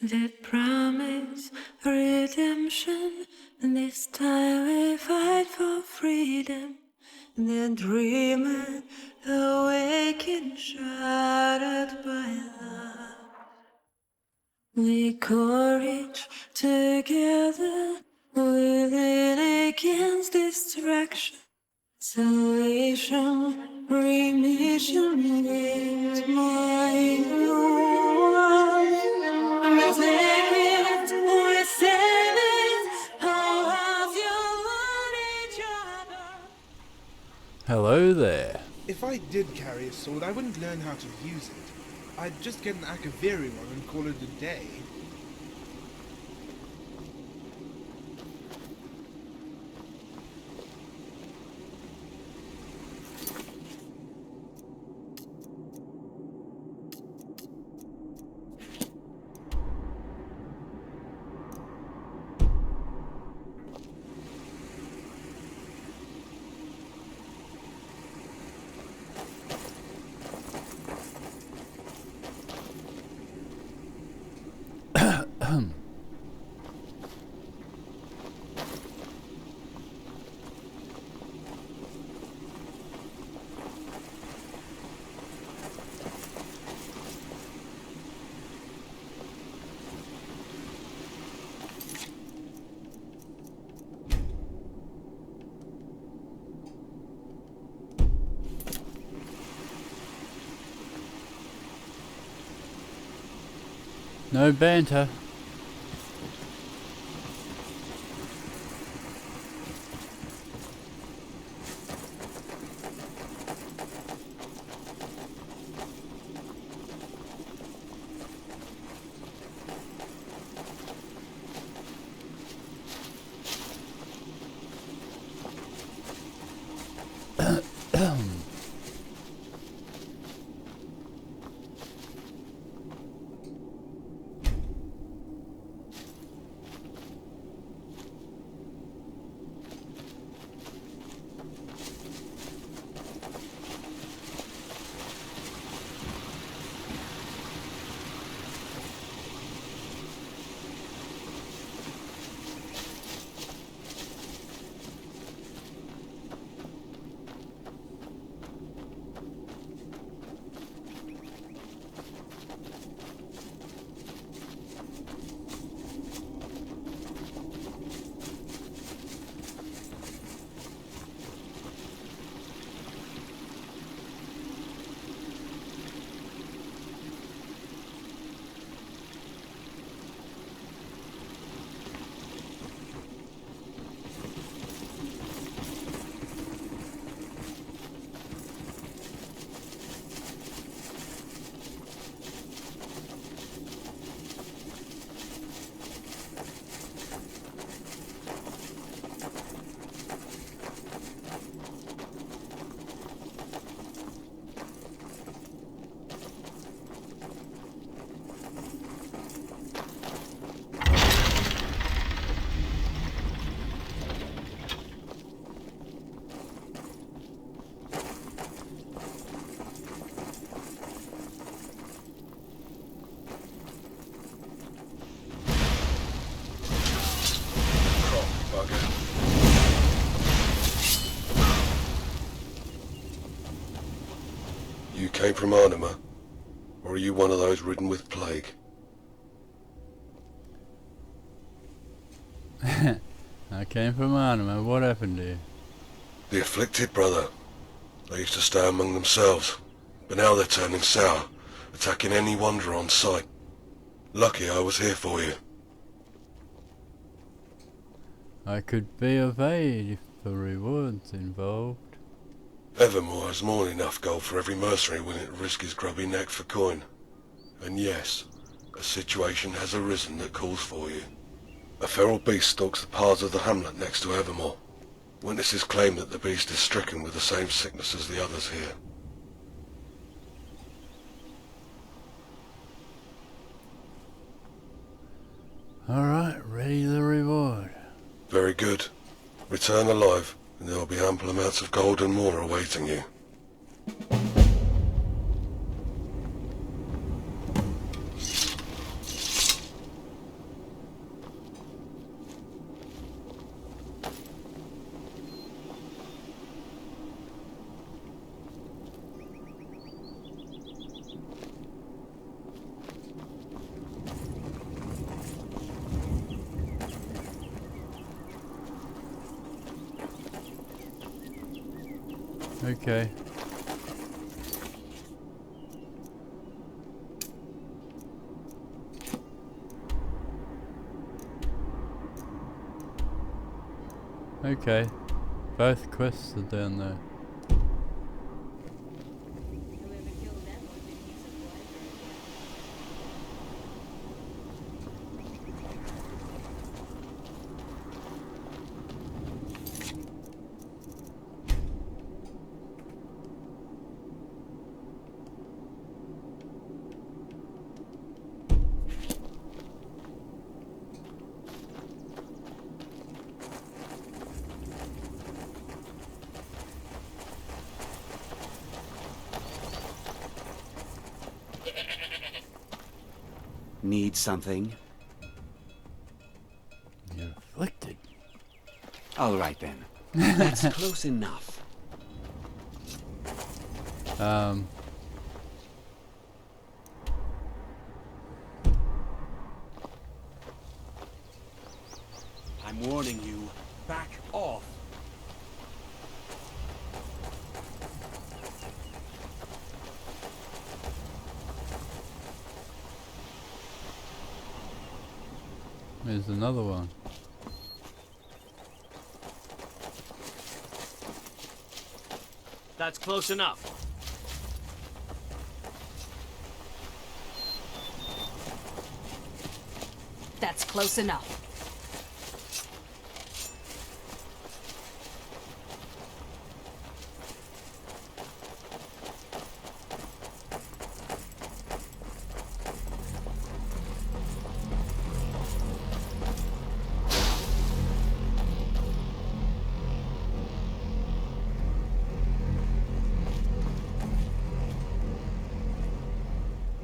that promise redemption. This time we fight for freedom. The dreamer awakened, shattered by love. We courage together, willing against distraction. Salvation, remission is my rule. We take it, we save it. How have you won each other? Hello there. If I did carry a sword, I wouldn't learn how to use it. I'd just get an Akaviri one and call it a day. No banter. You came from Arnima? Or are you one of those ridden with plague? I came from Arnima. What happened to you? The afflicted, brother. They used to stay among themselves, but now they're turning sour, attacking any wanderer on sight. Lucky I was here for you. I could be of aid if the reward's involved. Evermore has more than enough gold for every mercenary willing to risk his grubby neck for coin. And yes, a situation has arisen that calls for you. A feral beast stalks the paths of the hamlet next to Evermore. Witnesses claim that the beast is stricken with the same sickness as the others here. Alright, ready the reward. Very good. Return alive, and there will be ample amounts of gold and more awaiting you. Okay. Okay. Both quests are down there. Need something? You're afflicted. All right then. That's close enough. I'm warning you. Back off. There's another one. That's close enough. That's close enough.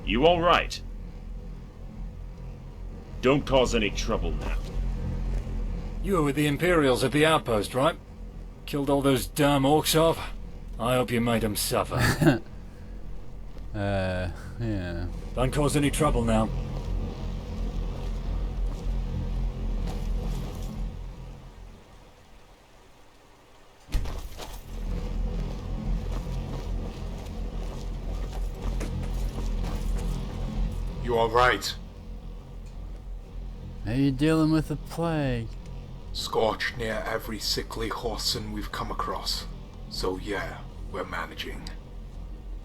You all right? Don't cause any trouble now. You were with the Imperials at the outpost, right? Killed all those damn orcs off? I hope you made them suffer. Yeah. Don't cause any trouble now. You all right? Are you dealing with the plague? Scorched near every sickly horseson we've come across. So yeah, we're managing.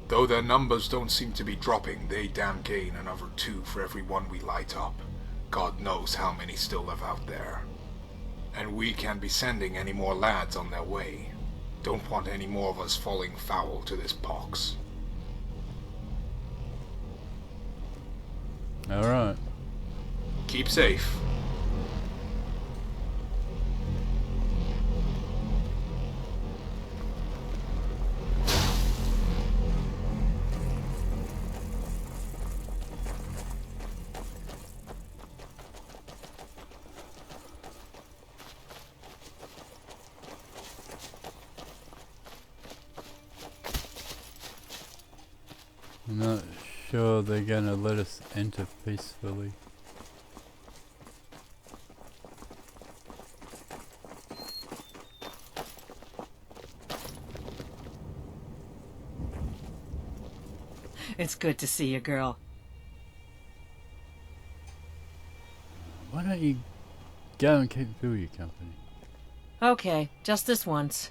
Though their numbers don't seem to be dropping, they damn gain another 2 for every one we light up. God knows how many still live out there. And we can't be sending any more lads on their way. Don't want any more of us falling foul to this pox. Alright. Keep safe. I'm not sure they're gonna let us enter peacefully. It's good to see you, girl. Why don't you go and keep Bill your company? Okay, just this once.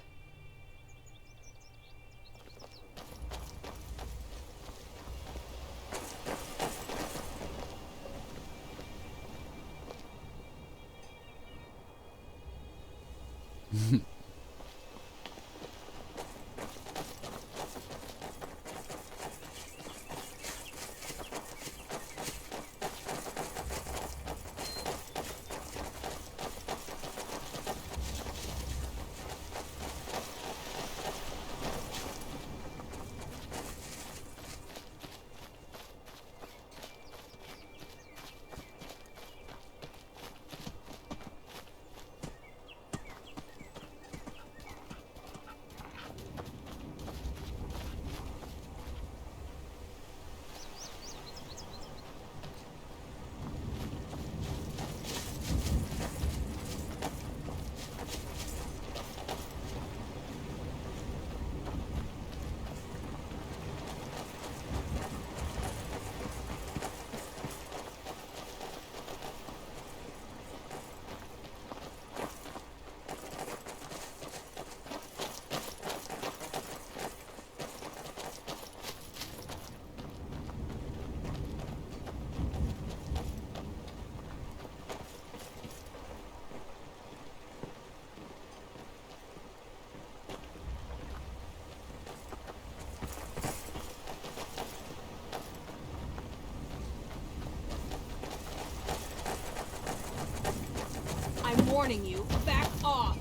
I'm warning you. Back off.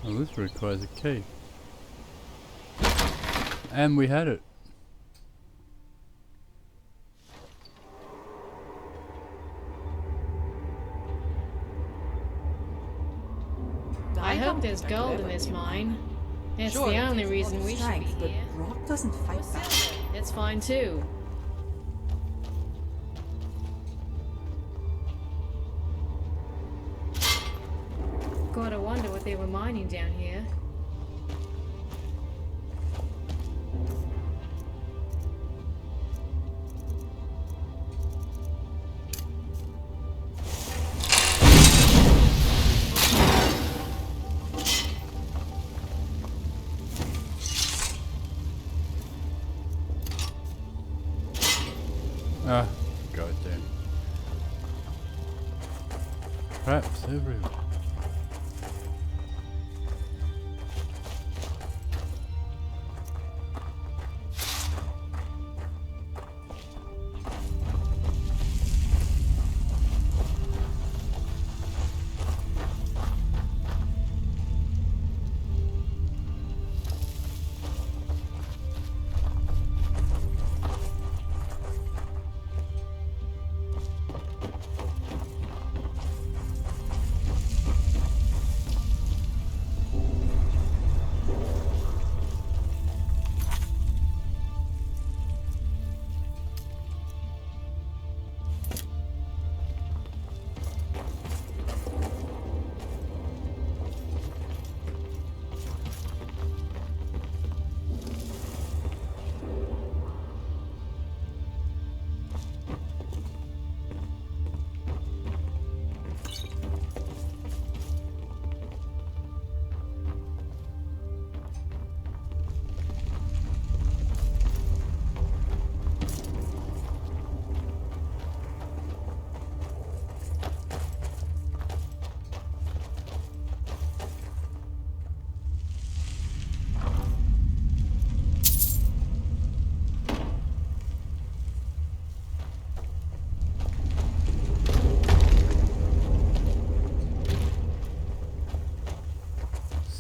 Oh, this requires a key. And we had it. I hope there's gold in this mine. It's the only reason we should be but here. rock doesn't fight back. It's fine too. Gotta wonder what they were mining down here. Ah, goddamn. Traps everywhere.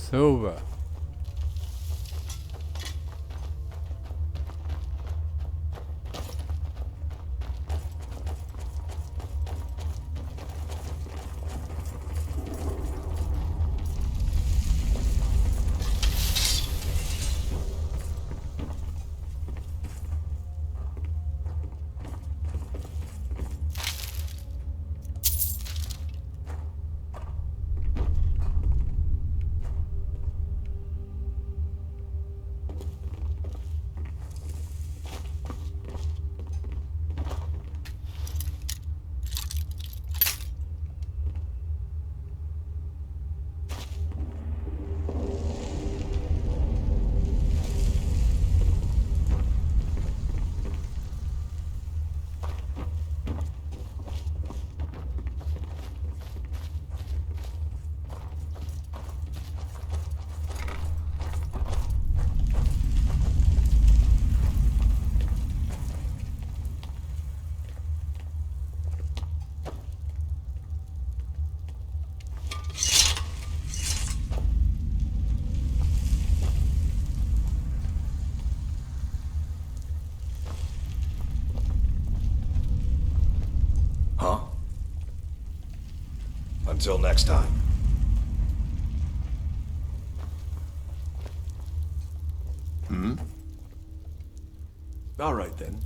Silver. Huh? Until next time. Hmm? All right then.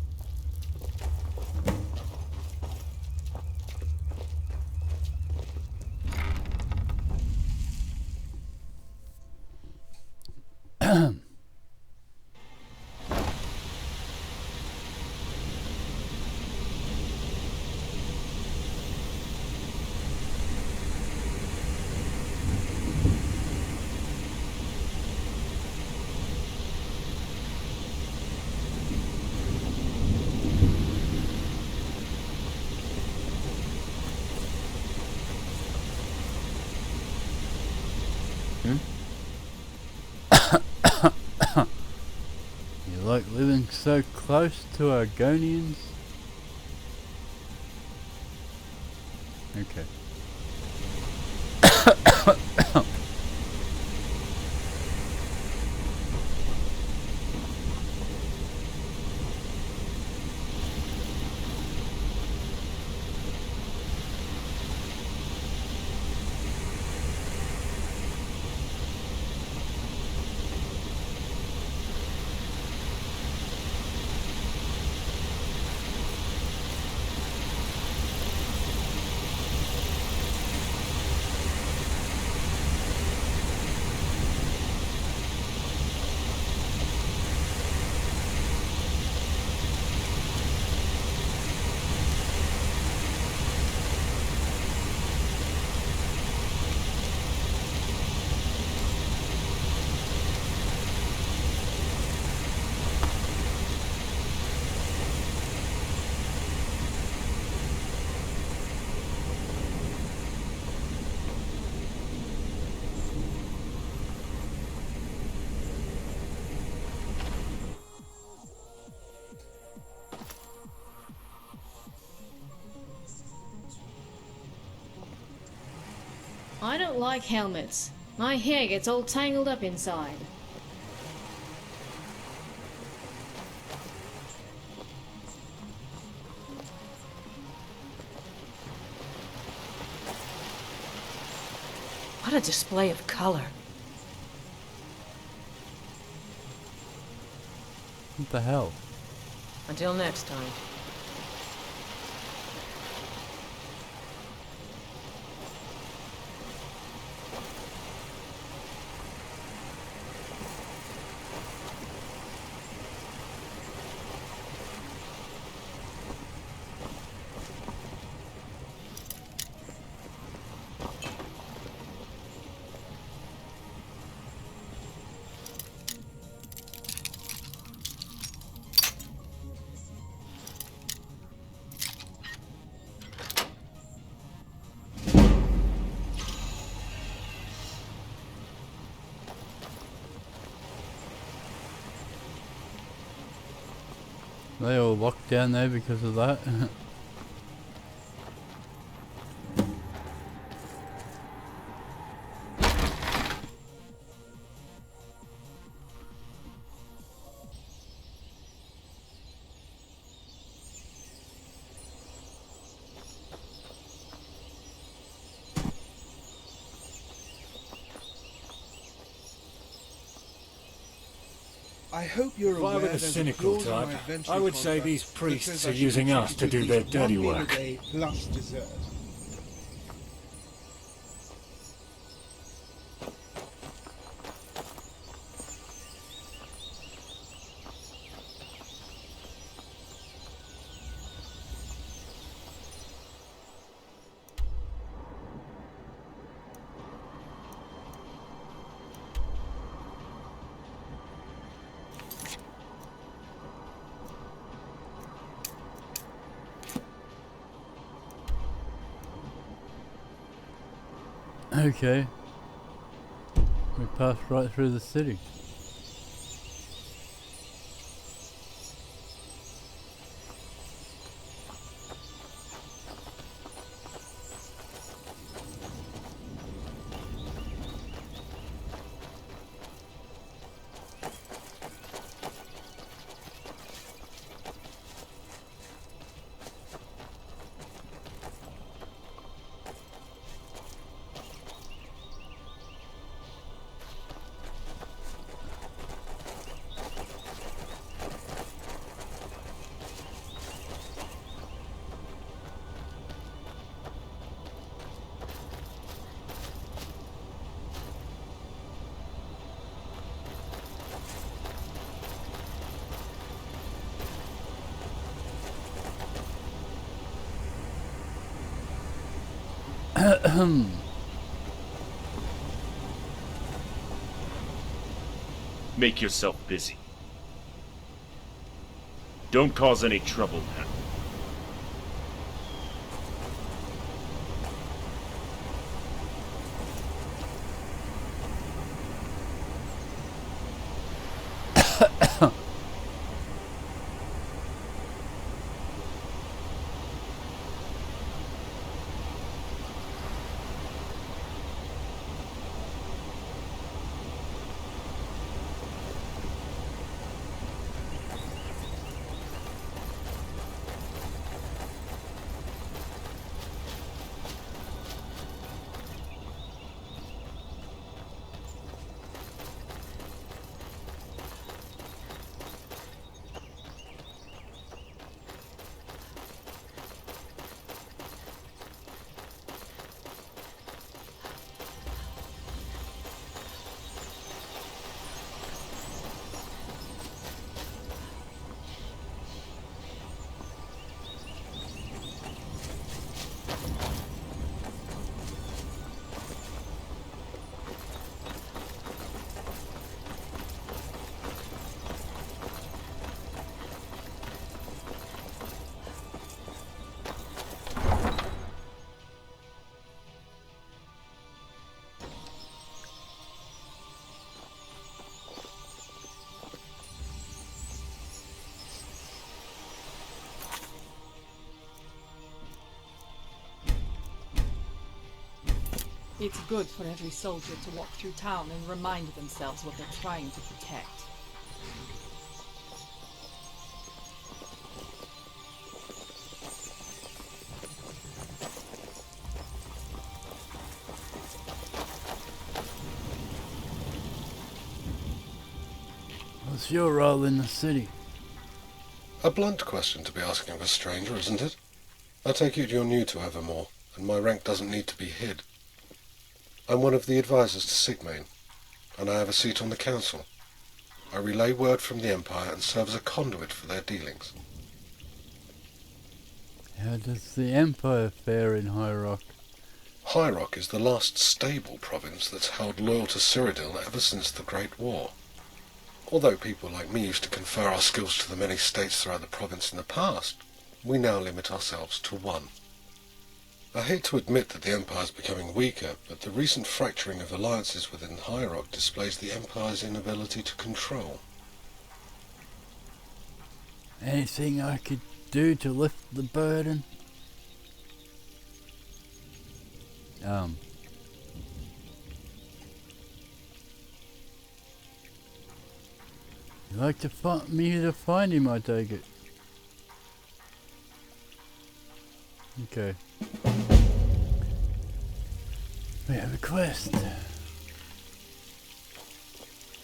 You like living so close to Argonians? Okay. I don't like helmets. My hair gets all tangled up inside. What a display of color. What the hell? Until next time. They all locked down there because of that. I hope you're If I aware were the there's a cynical clause in my type, adventure I would say contract these that priests says are I should using be us to treated do at their least dirty 1 meal a work. day plus dessert. Okay. We passed right through the city. Make yourself busy. Don't cause any trouble now. It's good for every soldier to walk through town and remind themselves what they're trying to protect. What's your role in the city? A blunt question to be asking of a stranger, isn't it? I take it you're new to Evermore, and my rank doesn't need to be hid. I'm one of the advisors to Sigmane, and I have a seat on the council. I relay word from the Empire and serve as a conduit for their dealings. How does the Empire fare in High Rock? High Rock is the last stable province that's held loyal to Cyrodiil ever since the Great War. Although people like me used to confer our skills to the many states throughout the province in the past, we now limit ourselves to one. I hate to admit that the Empire's becoming weaker, but the recent fracturing of alliances within High Rock displays the Empire's inability to control. Anything I could do to lift the burden? You like to me to find him, I take it. Okay. We have a quest.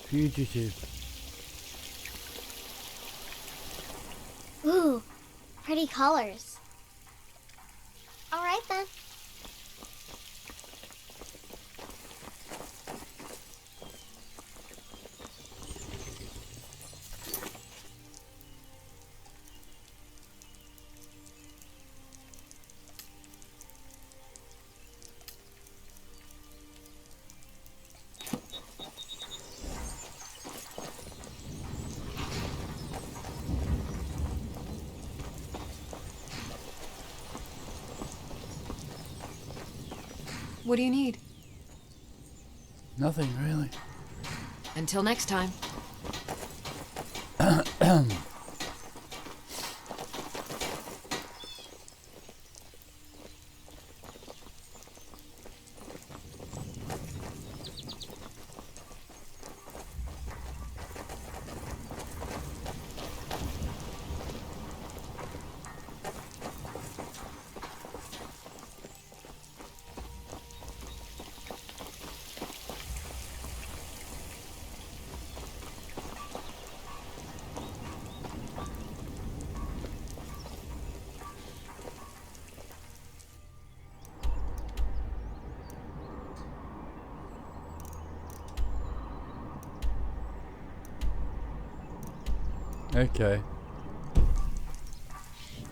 Fugitive. Ooh, pretty colors. All right then. What do you need? Nothing really. Until next time. Okay.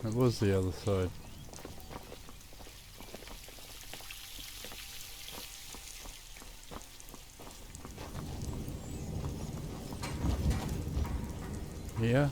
That was the other side. Yeah.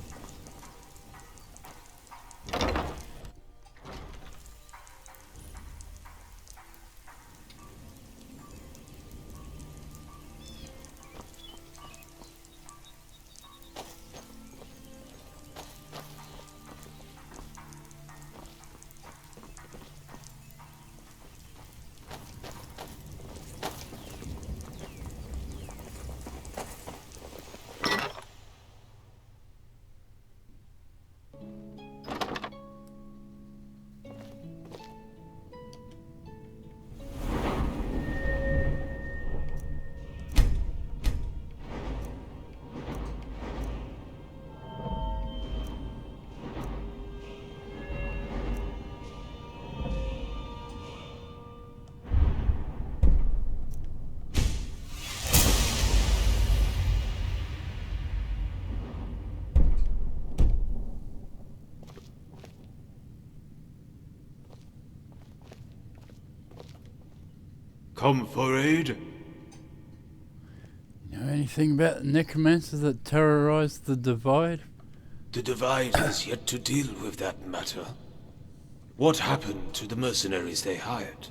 Come for aid? Know anything about the necromancers that terrorized the Divide? The Divide has yet to deal with that matter. What happened to the mercenaries they hired?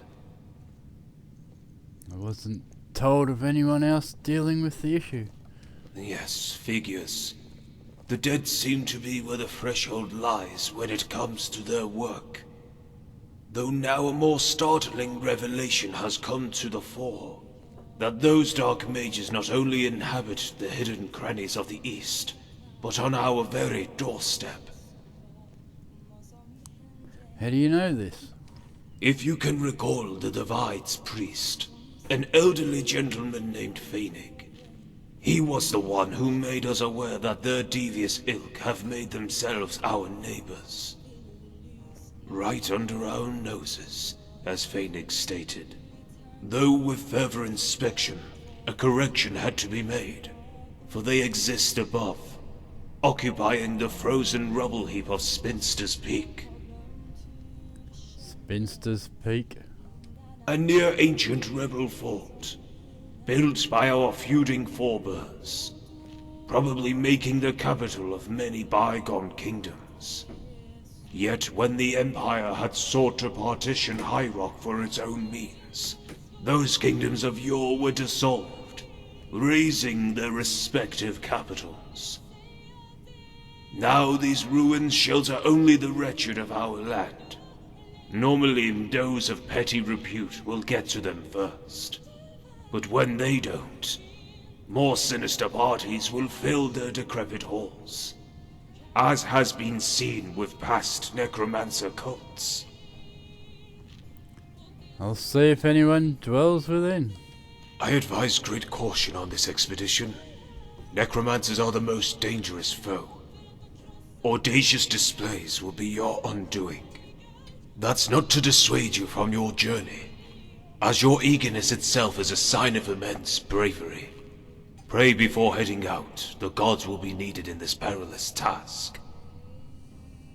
I wasn't told of anyone else dealing with the issue. Yes, figures. The dead seem to be where the threshold lies when it comes to their work. Though now a more startling revelation has come to the fore. That those dark mages not only inhabit the hidden crannies of the East, but on our very doorstep. How do you know this? If you can recall the Divide's priest, an elderly gentleman named Phoenix, he was the one who made us aware that their devious ilk have made themselves our neighbors. Right under our noses, as Phoenix stated. Though with further inspection, a correction had to be made, for they exist above, occupying the frozen rubble heap of Spinster's Peak. Spinster's Peak? A near ancient rebel fort, built by our feuding forebears, probably making the capital of many bygone kingdoms. Yet when the Empire had sought to partition High Rock for its own means, those kingdoms of yore were dissolved, razing their respective capitals. Now these ruins shelter only the wretched of our land. Normally those of petty repute will get to them first. But when they don't, more sinister parties will fill their decrepit halls, as has been seen with past necromancer cults. I'll see if anyone dwells within. I advise great caution on this expedition. Necromancers are the most dangerous foe. Audacious displays will be your undoing. That's not to dissuade you from your journey, as your eagerness itself is a sign of immense bravery. Pray before heading out, the gods will be needed in this perilous task.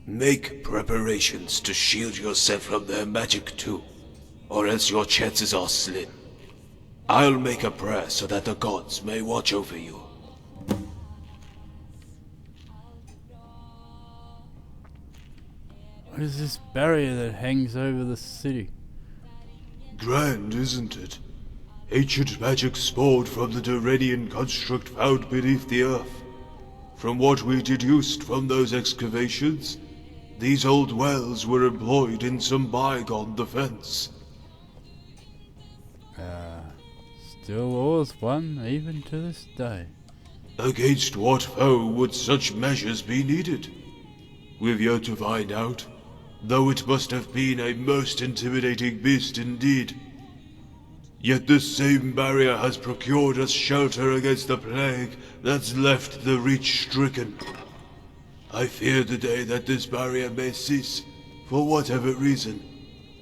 Make preparations to shield yourself from their magic too, or else your chances are slim. I'll make a prayer so that the gods may watch over you. What is this barrier that hangs over the city? Grand, isn't it? Ancient magic spawned from the Duranian construct found beneath the earth. From what we deduced from those excavations, these old wells were employed in some bygone defense. Still awes one, even to this day. Against what foe would such measures be needed? We've yet to find out, though it must have been a most intimidating beast indeed. Yet this same barrier has procured us shelter against the plague that's left the Reach stricken. I fear the day that this barrier may cease, for whatever reason.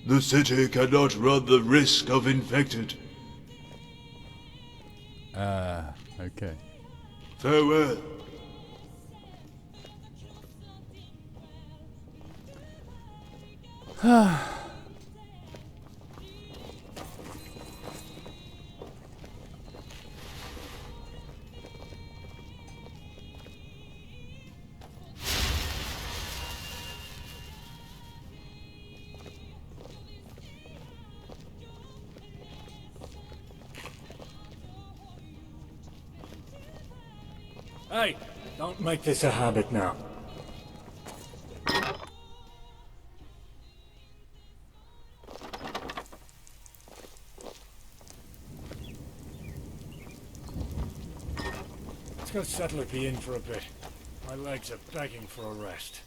The city cannot run the risk of infected. Okay. Farewell. Hey, don't make this a habit now. Let's go settle at the inn for a bit. My legs are begging for a rest.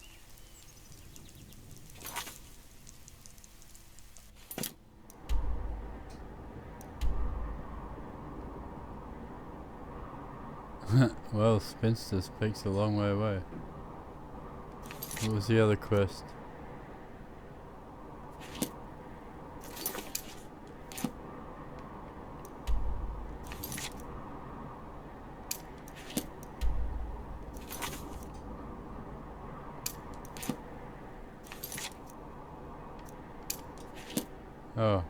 Well, Spinster's Peak's a long way away. What was the other quest? Oh.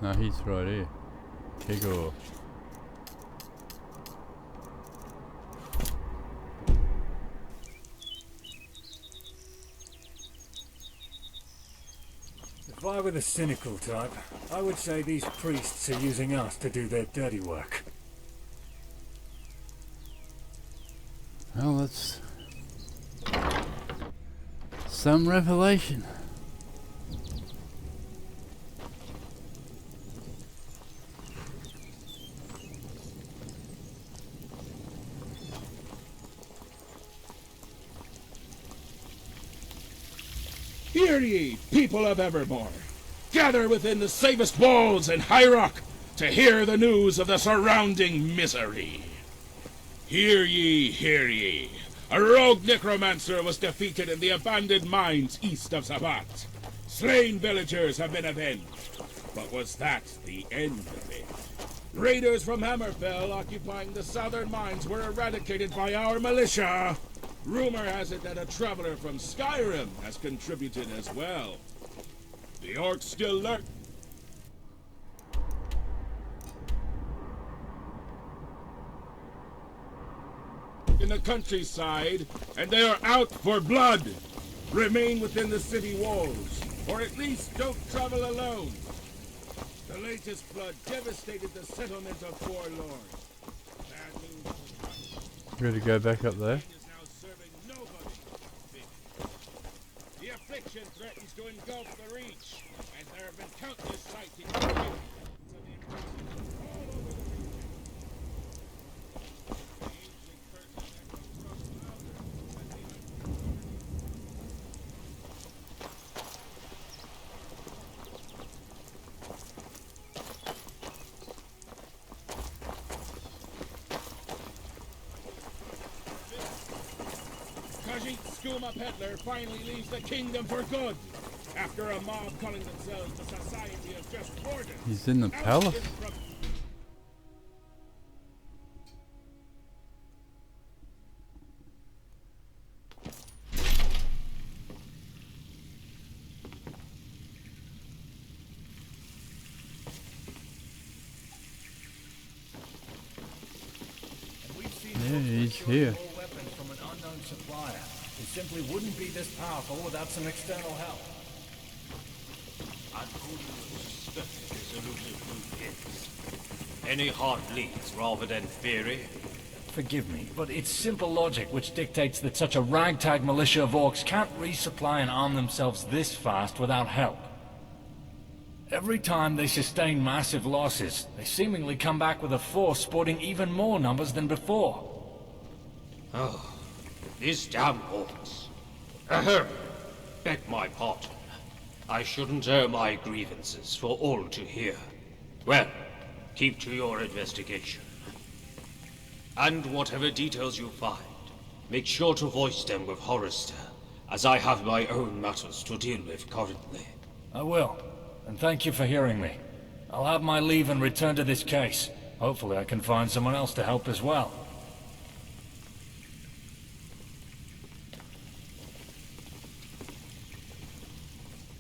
No, he's right here. Kigor. If I were the cynical type, I would say these priests are using us to do their dirty work. Well, let's some revelation. Hear ye, people of Evermore! Gather within the safest walls in High Rock to hear the news of the surrounding misery. Hear ye, hear ye. A rogue necromancer was defeated in the abandoned mines east of Sabbat. Slain villagers have been avenged. But was that the end of it? Raiders from Hammerfell occupying the southern mines were eradicated by our militia. Rumor has it that a traveler from Skyrim has contributed as well. The orcs still lurk in the countryside, and they are out for blood. Remain within the city walls, or at least don't travel alone. The latest flood devastated the settlement of Forlorn. Bad news. We're gonna go back up there. The affliction threatens to engulf the Reach, and there have been countless sightings of the all over the region. Skooma Peddler finally leaves the kingdom for good, after a mob calling themselves the Society of Just Orders. He's in the palace. Yeah, he's here. Supplier. It simply wouldn't be this powerful without some external help. And who do you suspect is elusive blue pins? Any hard leads rather than theory? Forgive me, but it's simple logic which dictates that such a ragtag militia of orcs can't resupply and arm themselves this fast without help. Every time they sustain massive losses, they seemingly come back with a force sporting even more numbers than before. Oh. These damn orcs. Ahem. Beg my pardon. I shouldn't air my grievances for all to hear. Well, keep to your investigation. And whatever details you find, make sure to voice them with Hollister, as I have my own matters to deal with currently. I will, and thank you for hearing me. I'll have my leave and return to this case. Hopefully I can find someone else to help as well.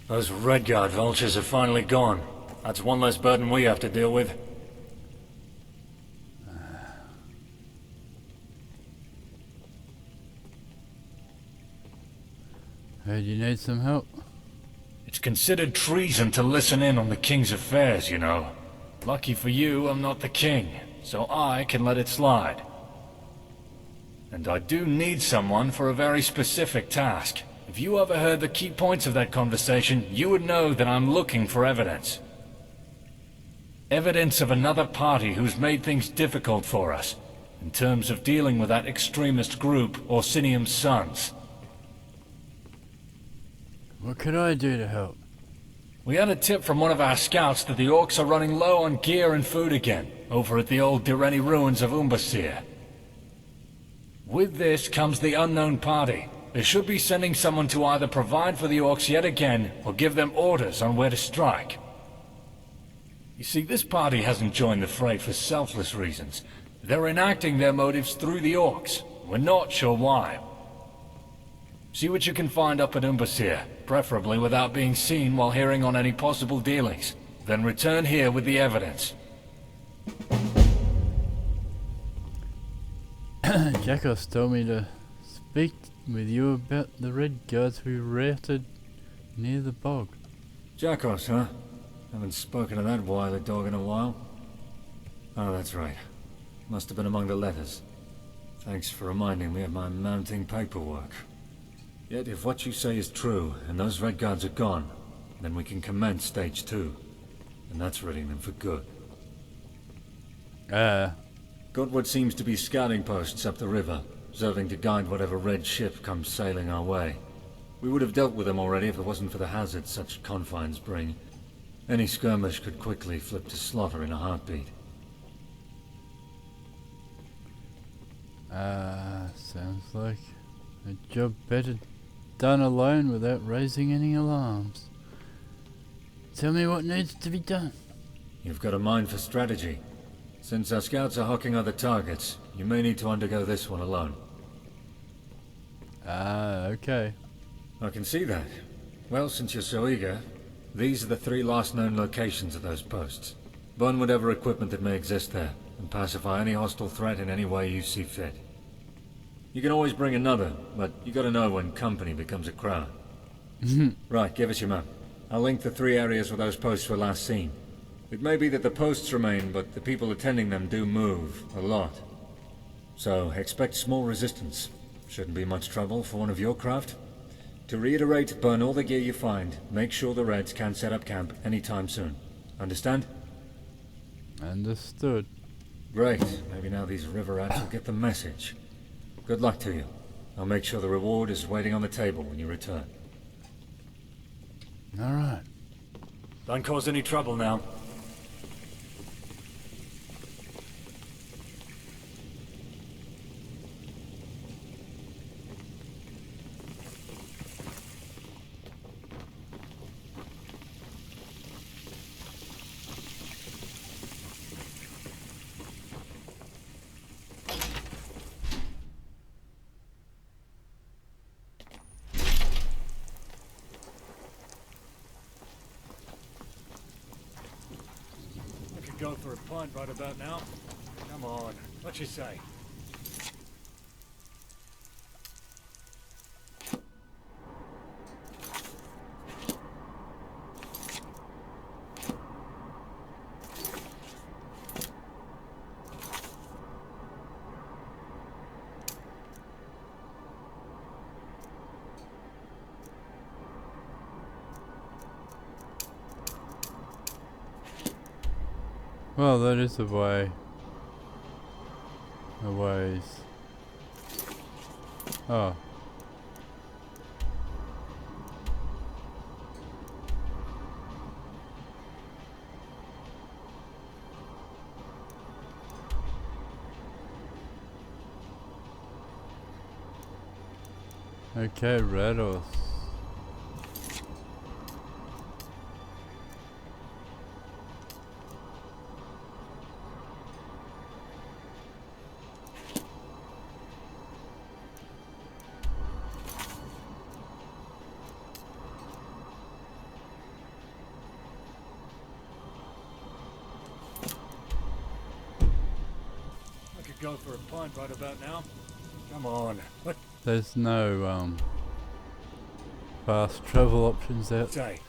Those Redguard vultures have finally gone. That's one less burden we have to deal with. Heard you need some help. It's considered treason to listen in on the king's affairs, you know. Lucky for you, I'm not the king, so I can let it slide. And I do need someone for a very specific task. If you overheard the key points of that conversation, you would know that I'm looking for evidence. Evidence of another party who's made things difficult for us, in terms of dealing with that extremist group, Orsinium's Sons. What could I do to help? We had a tip from one of our scouts that the orcs are running low on gear and food again, over at the old Direni ruins of Umbasir. With this comes the unknown party. They should be sending someone to either provide for the orcs yet again, or give them orders on where to strike. You see, this party hasn't joined the fray for selfless reasons. They're enacting their motives through the orcs. We're not sure why. See what you can find up at Umbasir, preferably without being seen while hearing on any possible dealings. Then return here with the evidence. Jakos told me to speak with you about the Redguards who routed near the bog. Jakos, huh? Haven't spoken to that wily dog in a while. Oh, that's right. Must have been among the letters. Thanks for reminding me of my mounting paperwork. Yet if what you say is true, and those Red Guards are gone, then we can commence Stage 2. And that's ridding them for good. Got what seems to be scouting posts up the river, serving to guide whatever Red ship comes sailing our way. We would have dealt with them already if it wasn't for the hazards such confines bring. Any skirmish could quickly flip to slaughter in a heartbeat. Sounds like a job better done alone without raising any alarms. Tell me what needs to be done. You've got a mind for strategy. Since our scouts are hawking other targets, you may need to undergo this one alone. Okay. I can see that. Well, since you're so eager, these are the 3 last known locations of those posts. Burn whatever equipment that may exist there, and pacify any hostile threat in any way you see fit. You can always bring another, but you gotta know when company becomes a crowd. Right, give us your map. I'll link the 3 areas where those posts were last seen. It may be that the posts remain, but the people attending them do move, a lot. So, expect small resistance. Shouldn't be much trouble for one of your craft. To reiterate, burn all the gear you find. Make sure the Reds can't set up camp anytime soon. Understand? Understood. Great. Maybe now these river rats will get the message. Good luck to you. I'll make sure the reward is waiting on the table when you return. Alright. Don't cause any trouble now. Go for a pint right about now. Come on, what you say? Well, that is a way. A ways. Oh. Okay, Rados. Go for a pint right about now. Come on. What? There's no fast travel options outside.